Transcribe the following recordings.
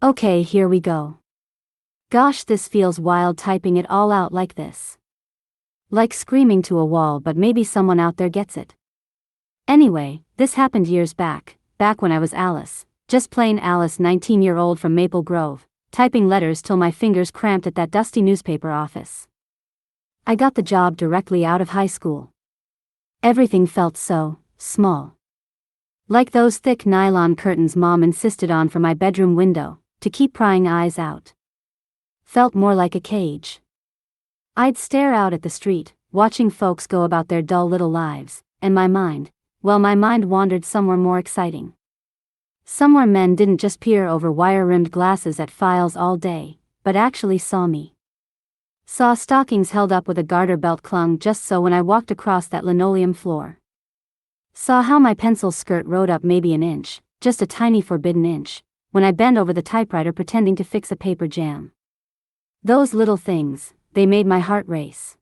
Okay, here we go. Gosh, this feels wild typing it all out like this. Like screaming to a wall, but maybe someone out there gets it. Anyway, this happened years back when I was Alice, just plain Alice, 19-year-old from Maple Grove, typing letters till my fingers cramped at that dusty newspaper office. I got the job directly out of high school. Everything felt so small. Like those thick nylon curtains Mom insisted on for my bedroom window, to keep prying eyes out. Felt more like a cage. I'd stare out at the street, watching folks go about their dull little lives, and my mind wandered somewhere more exciting. Somewhere men didn't just peer over wire-rimmed glasses at files all day, but actually saw me. Saw stockings held up with a garter belt clung just so when I walked across that linoleum floor. Saw how my pencil skirt rode up maybe an inch, just a tiny forbidden inch, when I bent over the typewriter pretending to fix a paper jam. Those little things, they made my heart race.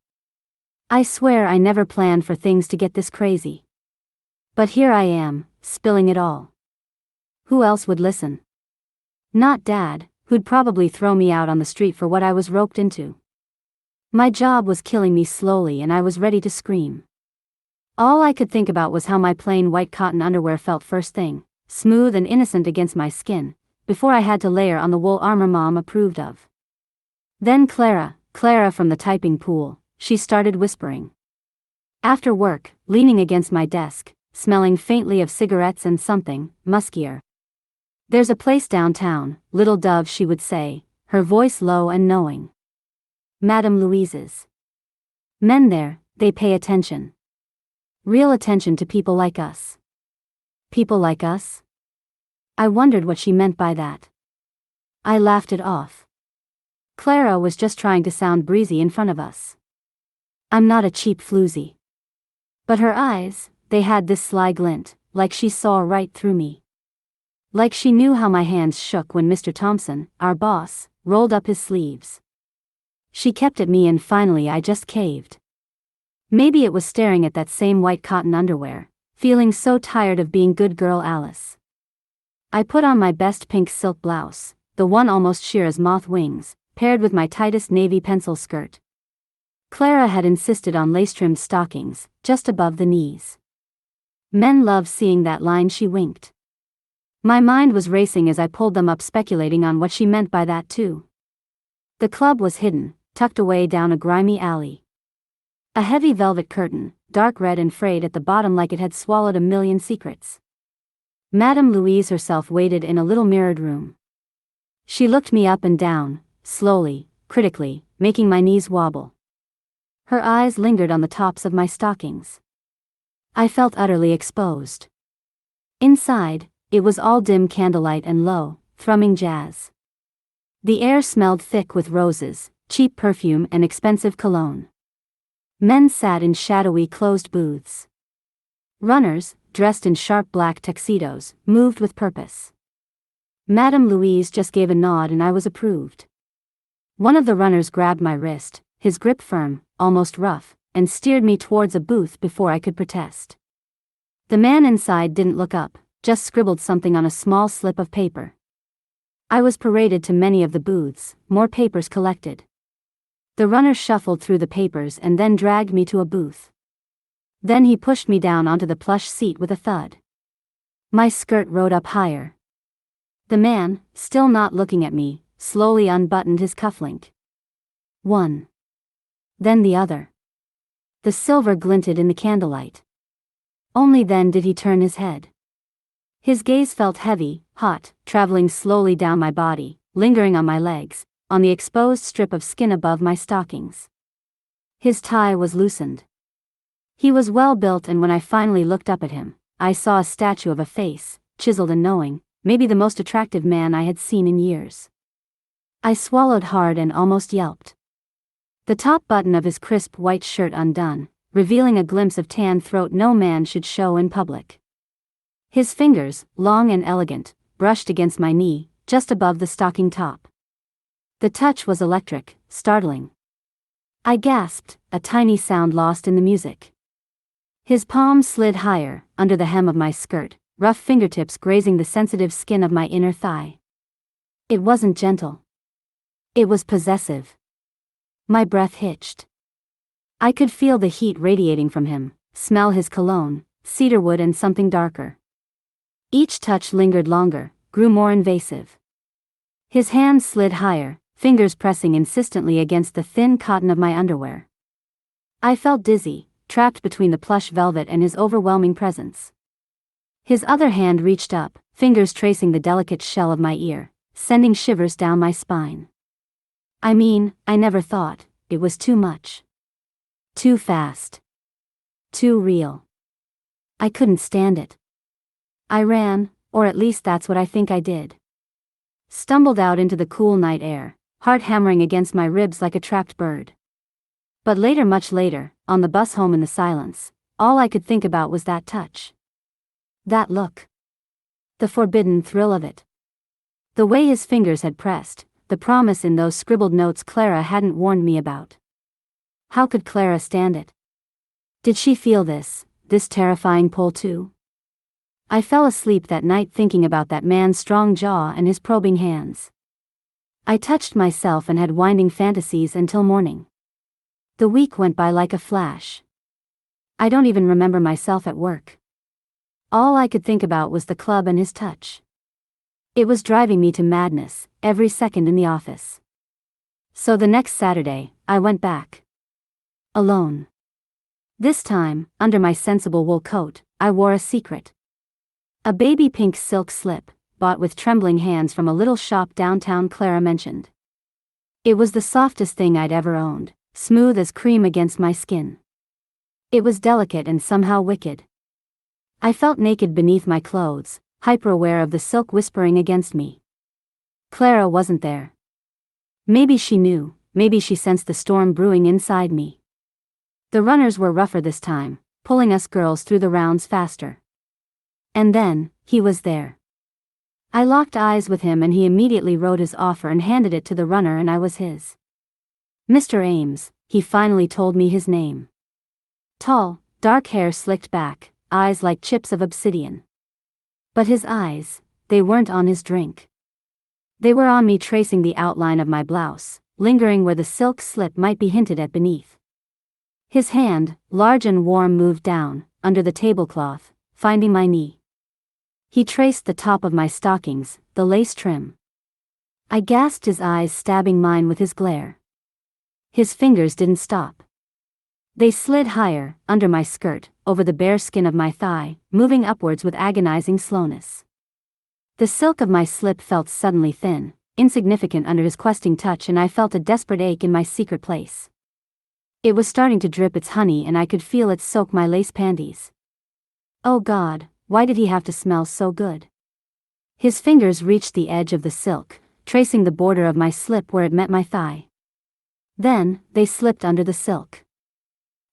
I swear I never planned for things to get this crazy. But here I am, spilling it all. Who else would listen? Not Dad, who'd probably throw me out on the street for what I was roped into. My job was killing me slowly and I was ready to scream. All I could think about was how my plain white cotton underwear felt first thing, smooth and innocent against my skin, before I had to layer on the wool armor Mom approved of. Then Clara from the typing pool, she started whispering. After work, leaning against my desk, smelling faintly of cigarettes and something muskier. There's a place downtown, Little Dove, she would say, her voice low and knowing. Madame Louise's. Men there, they pay attention. Real attention to people like us. People like us? I wondered what she meant by that. I laughed it off. Clara was just trying to sound breezy in front of us. I'm not a cheap floozy. But her eyes, they had this sly glint, like she saw right through me. Like she knew how my hands shook when Mr. Thompson, our boss, rolled up his sleeves. She kept at me and finally I just caved. Maybe it was staring at that same white cotton underwear, feeling so tired of being good girl Alice. I put on my best pink silk blouse, the one almost sheer as moth wings, paired with my tightest navy pencil skirt. Clara had insisted on lace-trimmed stockings, just above the knees. Men love seeing that line, she winked. My mind was racing as I pulled them up, speculating on what she meant by that too. The club was hidden, tucked away down a grimy alley. A heavy velvet curtain, dark red and frayed at the bottom like it had swallowed a million secrets. Madame Louise herself waited in a little mirrored room. She looked me up and down, slowly, critically, making my knees wobble. Her eyes lingered on the tops of my stockings. I felt utterly exposed. Inside, it was all dim candlelight and low, thrumming jazz. The air smelled thick with roses, cheap perfume and expensive cologne. Men sat in shadowy closed booths. Runners, dressed in sharp black tuxedos, moved with purpose. Madame Louise just gave a nod and I was approved. One of the runners grabbed my wrist, his grip firm, almost rough, and steered me towards a booth before I could protest. The man inside didn't look up, just scribbled something on a small slip of paper. I was paraded to many of the booths, more papers collected. The runner shuffled through the papers and then dragged me to a booth. Then he pushed me down onto the plush seat with a thud. My skirt rode up higher. The man, still not looking at me, slowly unbuttoned his cufflink. One. Then the other. The silver glinted in the candlelight. Only then did he turn his head. His gaze felt heavy, hot, traveling slowly down my body, lingering on my legs, on the exposed strip of skin above my stockings. His tie was loosened. He was well built, and when I finally looked up at him, I saw a statue of a face, chiseled and knowing, maybe the most attractive man I had seen in years. I swallowed hard and almost yelped. The top button of his crisp white shirt undone, revealing a glimpse of tan throat no man should show in public. His fingers, long and elegant, brushed against my knee, just above the stocking top. The touch was electric, startling. I gasped, a tiny sound lost in the music. His palm slid higher, under the hem of my skirt, rough fingertips grazing the sensitive skin of my inner thigh. It wasn't gentle. It was possessive. My breath hitched. I could feel the heat radiating from him, smell his cologne, cedarwood and something darker. Each touch lingered longer, grew more invasive. His hands slid higher, fingers pressing insistently against the thin cotton of my underwear. I felt dizzy, trapped between the plush velvet and his overwhelming presence. His other hand reached up, fingers tracing the delicate shell of my ear, sending shivers down my spine. I mean, I never thought, it was too much. Too fast. Too real. I couldn't stand it. I ran, or at least that's what I think I did. Stumbled out into the cool night air, heart hammering against my ribs like a trapped bird. But later, much later, on the bus home in the silence, all I could think about was that touch. That look. The forbidden thrill of it. The way his fingers had pressed, the promise in those scribbled notes Clara hadn't warned me about. How could Clara stand it? Did she feel this terrifying pull too? I fell asleep that night thinking about that man's strong jaw and his probing hands. I touched myself and had winding fantasies until morning. The week went by like a flash. I don't even remember myself at work. All I could think about was the club and his touch. It was driving me to madness, every second in the office. So the next Saturday, I went back. Alone. This time, under my sensible wool coat, I wore a secret. A baby pink silk slip, bought with trembling hands from a little shop downtown Clara mentioned. It was the softest thing I'd ever owned, smooth as cream against my skin. It was delicate and somehow wicked. I felt naked beneath my clothes, hyper-aware of the silk whispering against me. Clara wasn't there. Maybe she knew, maybe she sensed the storm brewing inside me. The runners were rougher this time, pulling us girls through the rounds faster. And then, he was there. I locked eyes with him and he immediately wrote his offer and handed it to the runner and I was his. Mr. Ames, he finally told me his name. Tall, dark hair slicked back, eyes like chips of obsidian. But his eyes, they weren't on his drink. They were on me, tracing the outline of my blouse, lingering where the silk slip might be hinted at beneath. His hand, large and warm, moved down, under the tablecloth, finding my knee. He traced the top of my stockings, the lace trim. I gasped, his eyes stabbing mine with his glare. His fingers didn't stop. They slid higher, under my skirt, over the bare skin of my thigh, moving upwards with agonizing slowness. The silk of my slip felt suddenly thin, insignificant under his questing touch, and I felt a desperate ache in my secret place. It was starting to drip its honey and I could feel it soak my lace panties. Oh God, why did he have to smell so good? His fingers reached the edge of the silk, tracing the border of my slip where it met my thigh. Then, they slipped under the silk.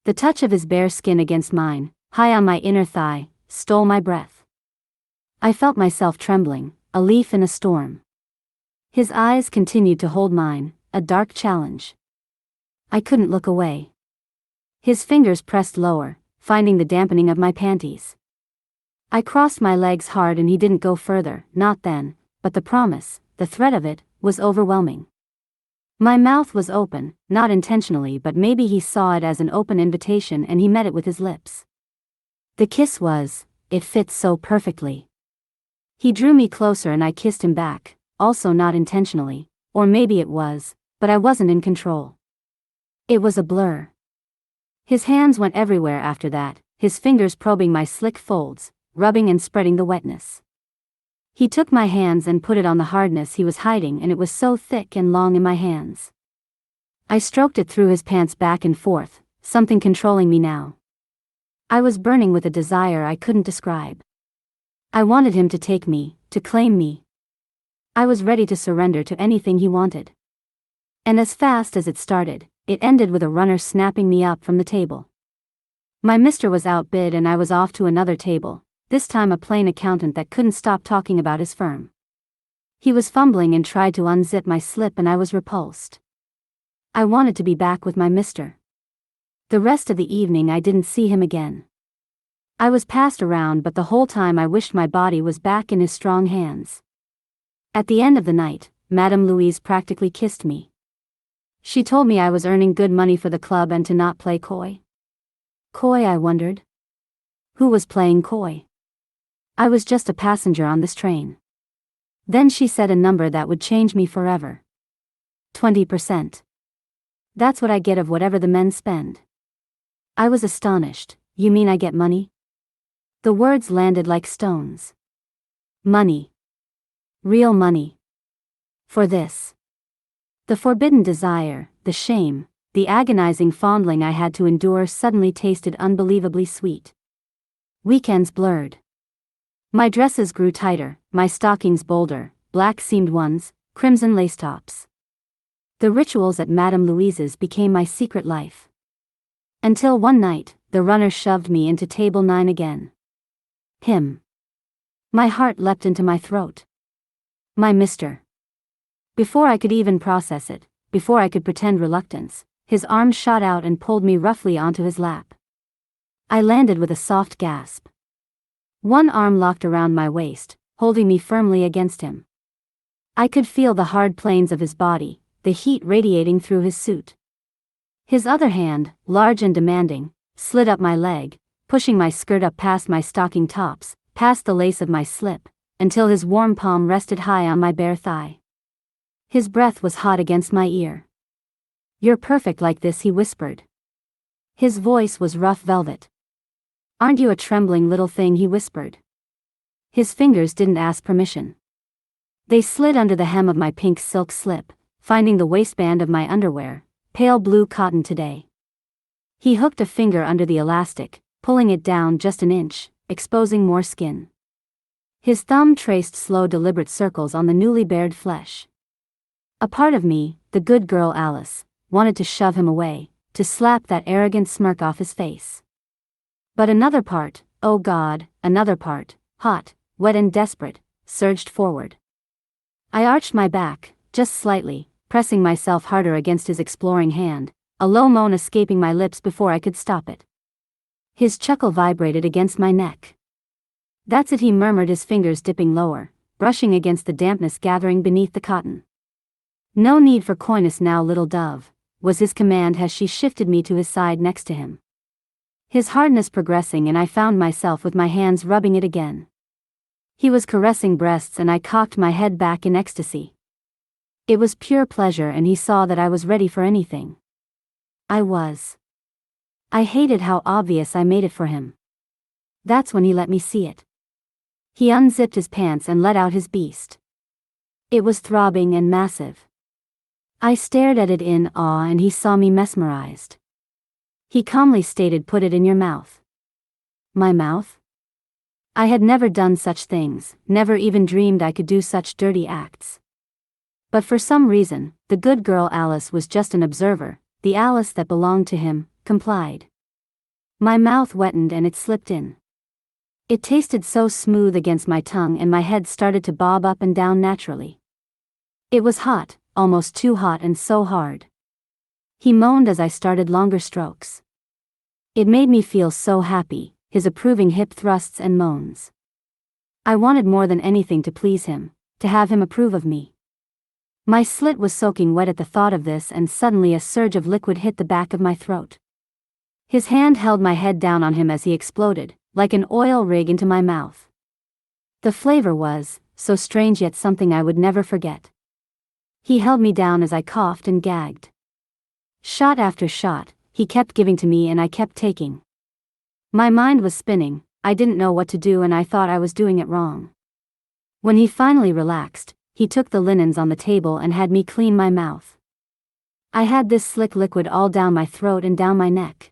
The touch of his bare skin against mine, high on my inner thigh, stole my breath. I felt myself trembling, a leaf in a storm. His eyes continued to hold mine, a dark challenge. I couldn't look away. His fingers pressed lower, finding the dampening of my panties. I crossed my legs hard and he didn't go further, not then, but the promise, the threat of it, was overwhelming. My mouth was open, not intentionally, but maybe he saw it as an open invitation and he met it with his lips. The kiss it fit so perfectly. He drew me closer and I kissed him back, also not intentionally, or maybe it was, but I wasn't in control. It was a blur. His hands went everywhere after that, his fingers probing my slick folds, rubbing and spreading the wetness. He took my hands and put it on the hardness he was hiding, and it was so thick and long in my hands. I stroked it through his pants back and forth, something controlling me now. I was burning with a desire I couldn't describe. I wanted him to take me, to claim me. I was ready to surrender to anything he wanted. And as fast as it started, it ended with a runner snapping me up from the table. My mister was outbid and I was off to another table, this time a plain accountant that couldn't stop talking about his firm. He was fumbling and tried to unzip my slip and I was repulsed. I wanted to be back with my mister. The rest of the evening I didn't see him again. I was passed around, but the whole time I wished my body was back in his strong hands. At the end of the night, Madame Louise practically kissed me. She told me I was earning good money for the club and to not play coy. Coy, I wondered. Who was playing coy? I was just a passenger on this train. Then she said a number that would change me forever. 20%. That's what I get of whatever the men spend. I was astonished. You mean I get money? The words landed like stones. Money. Real money. For this. The forbidden desire, the shame, the agonizing fondling I had to endure suddenly tasted unbelievably sweet. Weekends blurred. My dresses grew tighter, my stockings bolder, black seamed ones, crimson lace tops. The rituals at Madame Louise's became my secret life. Until one night, the runner shoved me into table 9 again. Him. My heart leapt into my throat. My mister. Before I could even process it, before I could pretend reluctance, his arm shot out and pulled me roughly onto his lap. I landed with a soft gasp. One arm locked around my waist, holding me firmly against him. I could feel the hard planes of his body, the heat radiating through his suit. His other hand, large and demanding, slid up my leg, pushing my skirt up past my stocking tops, past the lace of my slip, until his warm palm rested high on my bare thigh. His breath was hot against my ear. "You're perfect like this," he whispered. His voice was rough velvet. "Aren't you a trembling little thing?" he whispered. His fingers didn't ask permission. They slid under the hem of my pink silk slip, finding the waistband of my underwear, pale blue cotton today. He hooked a finger under the elastic, pulling it down just an inch, exposing more skin. His thumb traced slow deliberate circles on the newly bared flesh. A part of me, the good girl Alice, wanted to shove him away, to slap that arrogant smirk off his face. But another part, oh God, another part, hot, wet and desperate, surged forward. I arched my back, just slightly, pressing myself harder against his exploring hand, a low moan escaping my lips before I could stop it. His chuckle vibrated against my neck. "That's it," he murmured, his fingers dipping lower, brushing against the dampness gathering beneath the cotton. "No need for coyness now, little dove," was his command as she shifted me to his side next to him. His hardness progressing, and I found myself with my hands rubbing it again. He was caressing breasts and I cocked my head back in ecstasy. It was pure pleasure, and he saw that I was ready for anything. I was. I hated how obvious I made it for him. That's when he let me see it. He unzipped his pants and let out his beast. It was throbbing and massive. I stared at it in awe, and he saw me mesmerized. He calmly stated, "Put it in your mouth." My mouth? I had never done such things, never even dreamed I could do such dirty acts. But for some reason, the good girl Alice was just an observer, the Alice that belonged to him, complied. My mouth wetted and it slipped in. It tasted so smooth against my tongue, and my head started to bob up and down naturally. It was hot, almost too hot, and so hard. He moaned as I started longer strokes. It made me feel so happy, his approving hip thrusts and moans. I wanted more than anything to please him, to have him approve of me. My slit was soaking wet at the thought of this, and suddenly a surge of liquid hit the back of my throat. His hand held my head down on him as he exploded, like an oil rig, into my mouth. The flavor was so strange, yet something I would never forget. He held me down as I coughed and gagged. Shot after shot, he kept giving to me and I kept taking. My mind was spinning, I didn't know what to do, and I thought I was doing it wrong. When he finally relaxed, he took the linens on the table and had me clean my mouth. I had this slick liquid all down my throat and down my neck.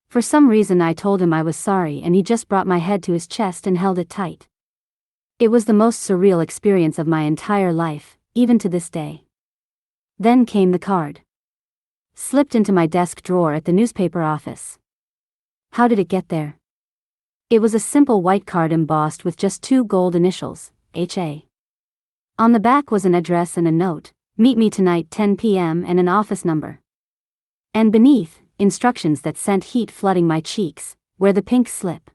For some reason I told him I was sorry, and he just brought my head to his chest and held it tight. It was the most surreal experience of my entire life, even to this day. Then came the card. Slipped into my desk drawer at the newspaper office. How did it get there? It was a simple white card embossed with just 2 gold initials, H.A. On the back was an address and a note, "Meet me tonight 10 p.m. and an office number." And beneath, instructions that sent heat flooding my cheeks, "Wear the pink slip."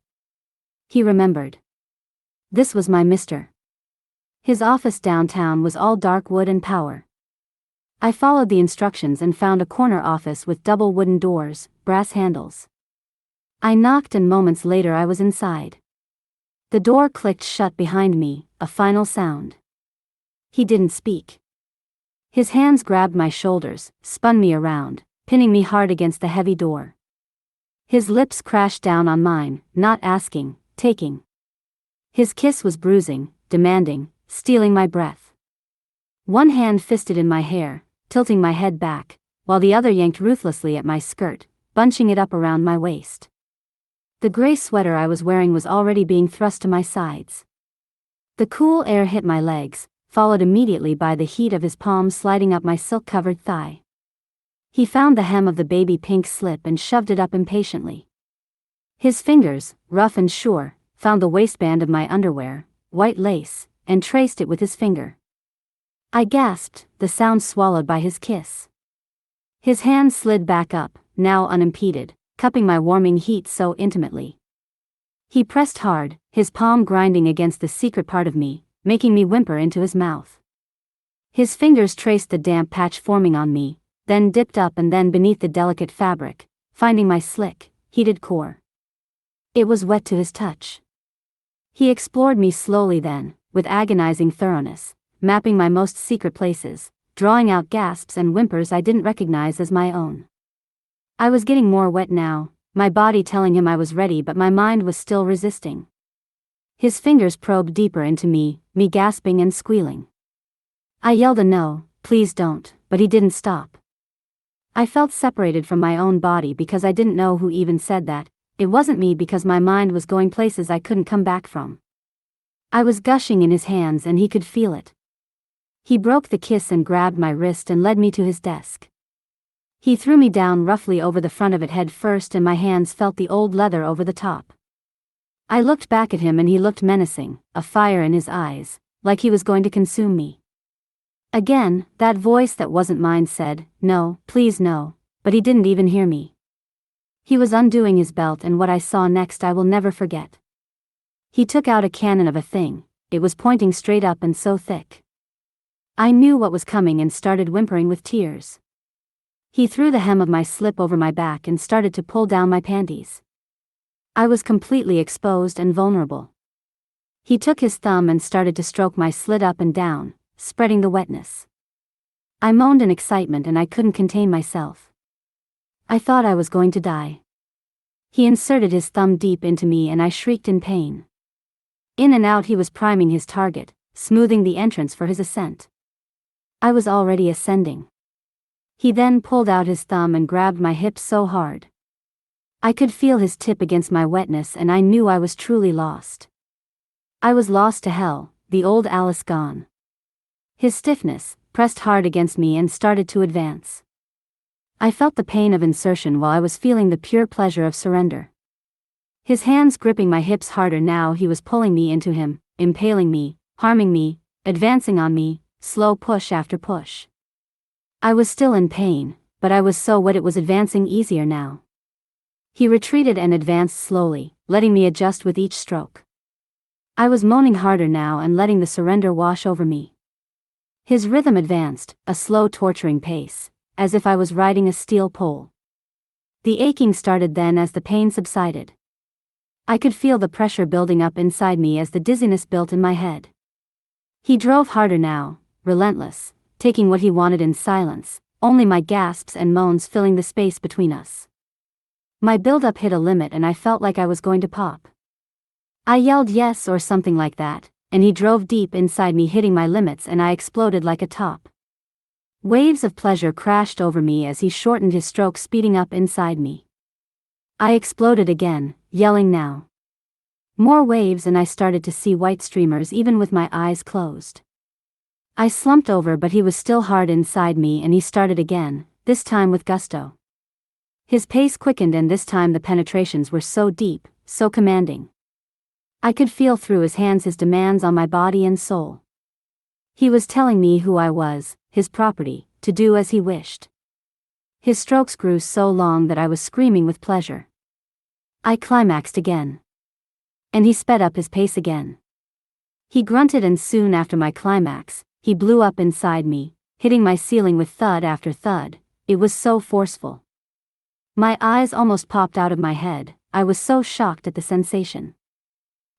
He remembered. This was my mister. His office downtown was all dark wood and power. I followed the instructions and found a corner office with double wooden doors, brass handles. I knocked and moments later I was inside. The door clicked shut behind me, a final sound. He didn't speak. His hands grabbed my shoulders, spun me around, pinning me hard against the heavy door. His lips crashed down on mine, not asking, taking. His kiss was bruising, demanding, stealing my breath. One hand fisted in my hair, tilting my head back, while the other yanked ruthlessly at my skirt, bunching it up around my waist. The gray sweater I was wearing was already being thrust to my sides. The cool air hit my legs, followed immediately by the heat of his palm sliding up my silk-covered thigh. He found the hem of the baby pink slip and shoved it up impatiently. His fingers, rough and sure, found the waistband of my underwear, white lace, and traced it with his finger. I gasped, the sound swallowed by his kiss. His hand slid back up, now unimpeded, cupping my warming heat so intimately. He pressed hard, his palm grinding against the secret part of me, making me whimper into his mouth. His fingers traced the damp patch forming on me, then dipped up and then beneath the delicate fabric, finding my slick, heated core. It was wet to his touch. He explored me slowly then, with agonizing thoroughness, mapping my most secret places, drawing out gasps and whimpers I didn't recognize as my own. I was getting more wet now, my body telling him I was ready but my mind was still resisting. His fingers probed deeper into me gasping and squealing. I yelled a no, please don't, but he didn't stop. I felt separated from my own body because I didn't know who even said that. It wasn't me because my mind was going places I couldn't come back from. I was gushing in his hands and he could feel it. He broke the kiss and grabbed my wrist and led me to his desk. He threw me down roughly over the front of it head first and my hands felt the old leather over the top. I looked back at him and he looked menacing, a fire in his eyes, like he was going to consume me. Again, that voice that wasn't mine said, no, please no, but he didn't even hear me. He was undoing his belt and what I saw next I will never forget. He took out a cannon of a thing, it was pointing straight up and so thick. I knew what was coming and started whimpering with tears. He threw the hem of my slip over my back and started to pull down my panties. I was completely exposed and vulnerable. He took his thumb and started to stroke my slit up and down, spreading the wetness. I moaned in excitement and I couldn't contain myself. I thought I was going to die. He inserted his thumb deep into me and I shrieked in pain. In and out he was priming his target, smoothing the entrance for his ascent. I was already ascending. He then pulled out his thumb and grabbed my hips so hard. I could feel his tip against my wetness and I knew I was truly lost. I was lost to hell, the old Alice gone. His stiffness pressed hard against me and started to advance. I felt the pain of insertion while I was feeling the pure pleasure of surrender. His hands gripping my hips harder now he was pulling me into him, impaling me, harming me, advancing on me, slow push after push. I was still in pain, but I was so wet it was advancing easier now. He retreated and advanced slowly, letting me adjust with each stroke. I was moaning harder now and letting the surrender wash over me. His rhythm advanced, a slow torturing pace, as if I was riding a steel pole. The aching started then as the pain subsided. I could feel the pressure building up inside me as the dizziness built in my head. He drove harder now, relentless, taking what he wanted in silence, only my gasps and moans filling the space between us. My build-up hit a limit and I felt like I was going to pop. I yelled yes or something like that, and he drove deep inside me hitting my limits and I exploded like a top. Waves of pleasure crashed over me as he shortened his stroke speeding up inside me. I exploded again, yelling now. More waves and I started to see white streamers even with my eyes closed. I slumped over but he was still hard inside me and he started again, this time with gusto. His pace quickened and this time the penetrations were so deep, so commanding. I could feel through his hands his demands on my body and soul. He was telling me who I was, his property, to do as he wished. His strokes grew so long that I was screaming with pleasure. I climaxed again. And he sped up his pace again. He grunted, and soon after my climax, he blew up inside me, hitting my ceiling with thud after thud. It was so forceful. My eyes almost popped out of my head, I was so shocked at the sensation.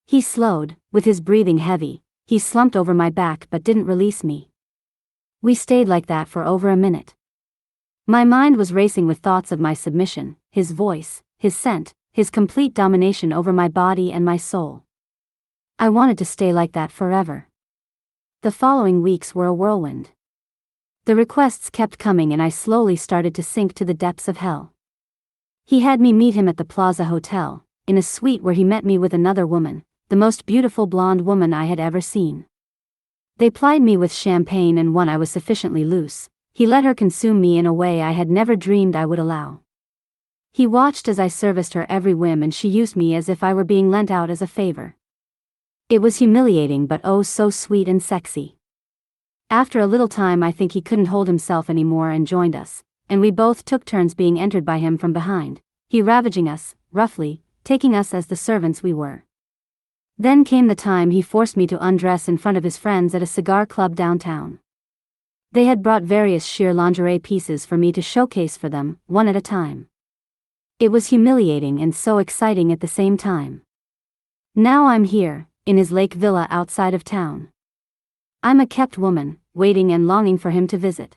He slowed, with his breathing heavy. He slumped over my back but didn't release me. We stayed like that for over a minute. My mind was racing with thoughts of my submission, his voice, his scent, his complete domination over my body and my soul. I wanted to stay like that forever. The following weeks were a whirlwind. The requests kept coming and I slowly started to sink to the depths of hell. He had me meet him at the Plaza Hotel, in a suite where he met me with another woman, the most beautiful blonde woman I had ever seen. They plied me with champagne, and when I was sufficiently loose, he let her consume me in a way I had never dreamed I would allow. He watched as I serviced her every whim, and she used me as if I were being lent out as a favor. It was humiliating but oh so sweet and sexy. After a little time I think he couldn't hold himself anymore and joined us, and we both took turns being entered by him from behind, he ravaging us, roughly, taking us as the servants we were. Then came the time he forced me to undress in front of his friends at a cigar club downtown. They had brought various sheer lingerie pieces for me to showcase for them, one at a time. It was humiliating and so exciting at the same time. Now I'm here, in his lake villa outside of town. I'm a kept woman, waiting and longing for him to visit.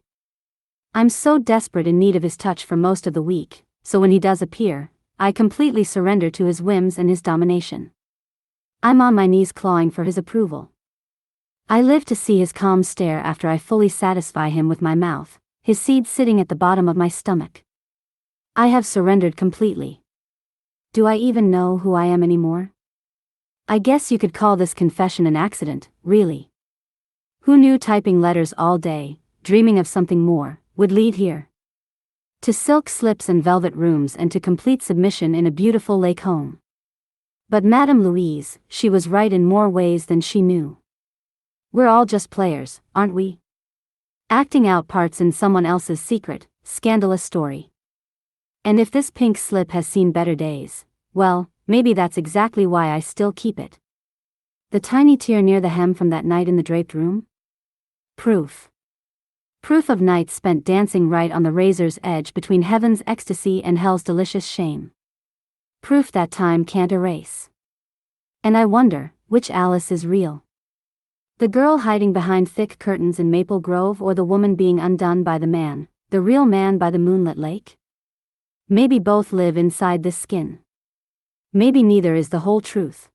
I'm so desperate in need of his touch for most of the week, so when he does appear, I completely surrender to his whims and his domination. I'm on my knees clawing for his approval. I live to see his calm stare after I fully satisfy him with my mouth, his seed sitting at the bottom of my stomach. I have surrendered completely. Do I even know who I am anymore? I guess you could call this confession an accident, really. Who knew typing letters all day, dreaming of something more, would lead here? To silk slips and velvet rooms and to complete submission in a beautiful lake home. But Madame Louise, she was right in more ways than she knew. We're all just players, aren't we? Acting out parts in someone else's secret, scandalous story. And if this pink slip has seen better days, well, maybe that's exactly why I still keep it. The tiny tear near the hem from that night in the draped room? Proof. Proof of nights spent dancing right on the razor's edge between heaven's ecstasy and hell's delicious shame. Proof that time can't erase. And I wonder, which Alice is real? The girl hiding behind thick curtains in Maple Grove, or the woman being undone by the man, the real man by the moonlit lake? Maybe both live inside this skin. Maybe neither is the whole truth.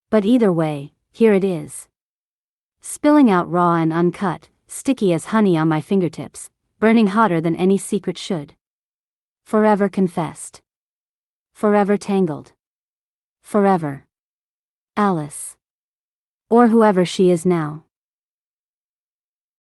But either way, here it is. Spilling out raw and uncut, sticky as honey on my fingertips, burning hotter than any secret should. Forever confessed. Forever tangled. Forever. Alice. Or whoever she is now.